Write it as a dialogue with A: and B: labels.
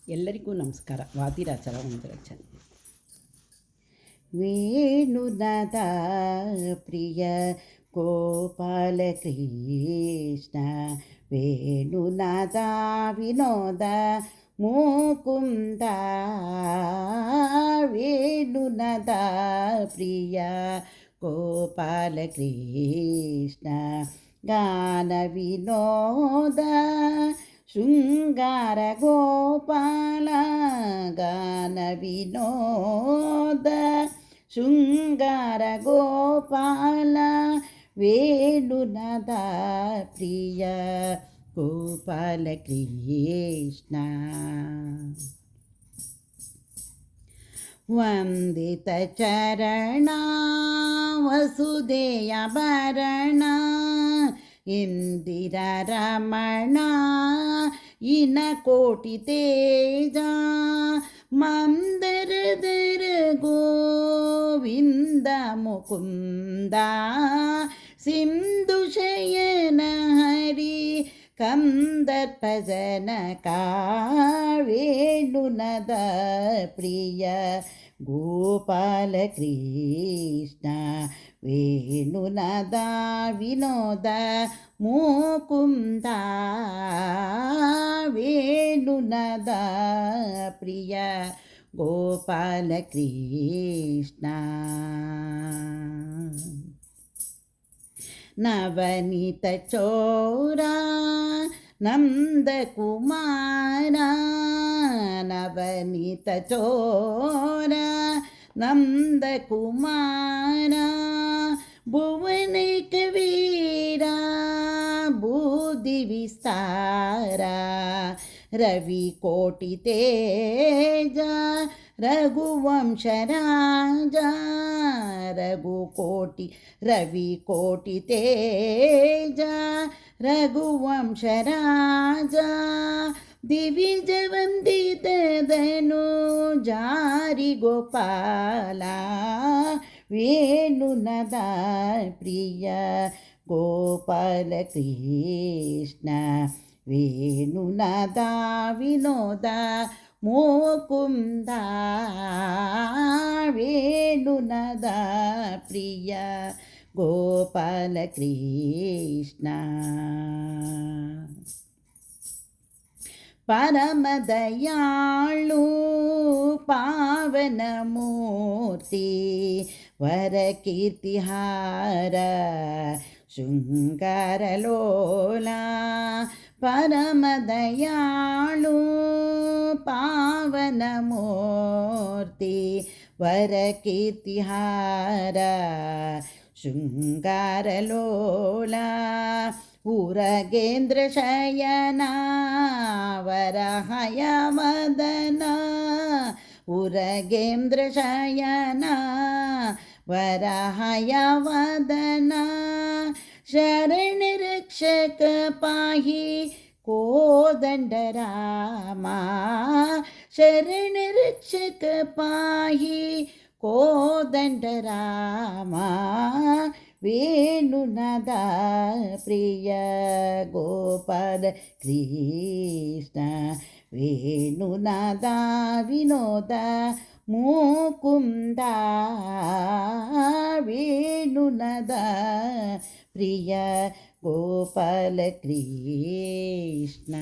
A: ಎಲ್ಲರಿಗೂ ನಮಸ್ಕಾರ. ವಾದಿರಾಜರ ಒಂದು ರಚನೆ. ವೇಣುನಾದ ಪ್ರಿಯ ಗೋಪಾಲ ಕೃಷ್ಣ, ವೇಣುನಾದ ವಿನೋದ ಮುಕುಂದ, ವೇಣುನಾದ ಪ್ರಿಯ ಗೋಪಾಲ ಕೃಷ್ಣ, ಗಾನ ವಿನೋದ ಶೃಂಗಾರ ಗೋಪಾಲ, ಗಾನ ವಿನೋದ ಶೃಂಗಾರ ಗೋಪಾಲ, ವೇಣುನಾದ ಪ್ರಿಯ ಗೋಪಾಲ ಕೃಷ್ಣ. ವಂದಿತ ಚರಣ ವಸುದೇಯ ಭರಣ, ಇಂದಿರ ರಮಣ ಇನ ಕೋಟಿ ತೇಜ, ಮಂದರದರ ಗೋವಿಂದ ಮುಕುಂದ, ಸಿಂಧು ಶಯನ ಹರಿ ಕಂದರ್ಪ ಜನಕ, ವೇಣುನಾದ ಪ್ರಿಯ ಗೋಪಾಲ ಕೃಷ್ಣ, ವೇಣುನಾದ ವಿನೋದ ಮುಕುಂದ, ವೇಣುನಾದ ಪ್ರಿಯ ಗೋಪಾಲ ಕೃಷ್ಣ. ನವನೀತ ಚೋರ ನಂದ ಕುಮಾರ, ನವನೀತ ಚೋರ ನಂದ ಕುಮಾರ, ಭುವನೈಕ ವೀರ ಬುದ್ಧಿ ವಿಸ್ತಾರ, ರವಿ ಕೋಟಿ ತೇಜ ರಘುವಂಶ ರಾಜ, ರಘುಕೋಟಿ ರವಿ ಕೋಟಿ ತೇಜ ರಘುವಂಶ ರಾಜ, ದಿವಿಜ ವಂದಿತದನು ಜಾರಿ ಗೋಪಾಲ, ವೇಣುನಾದ ಪ್ರಿಯ ಗೋಪಾಲ ಕೃಷ್ಣ, ವೇಣುನಾದ ವಿನೋದ ಮುಕುಂದ, ವೇಣುನಾದ ಪ್ರಿಯ ಗೋಪಾಲ ಕೃಷ್ಣ. ಪರಮ ದಯಾಳು ಪಾವನ ಮೂರ್ತಿ, ವರ ಕೀರ್ತಿಹಾರ ಶೃಂಗಾರ ಲೋಲ, ಪರಮ ದಯಾಳು ಪಾವನ ಮೂರ್ತಿ, ವರ ಕೀರ್ತಿಹಾರ ಶೃಂಗಾರ ಲೋಲ, ಉರಗೇಂದ್ರ ಶಯನ ವರಹಯ ವದನ, ಉರಗೇಂದ್ರ ಶಯನ ವರಹಯ ವದನ, ಶರಣ ರಕ್ಷಕ ಪಾಹಿ ಕೋದಂಡ ರಾಮ, ಶರಣ ರಕ್ಷಕ ಪಾಹಿ ಕೋದಂಡ ರಾಮ, ವೇಣುನಾದ ಪ್ರಿಯ ಗೋಪಾಲ ಕೃಷ್ಣ, ವೇಣುನಾದ ವಿನೋದ ಮುಕುಂದ, ವೇಣುನಾದ ಪ್ರಿಯ ಗೋಪಾಲ ಕೃಷ್ಣ.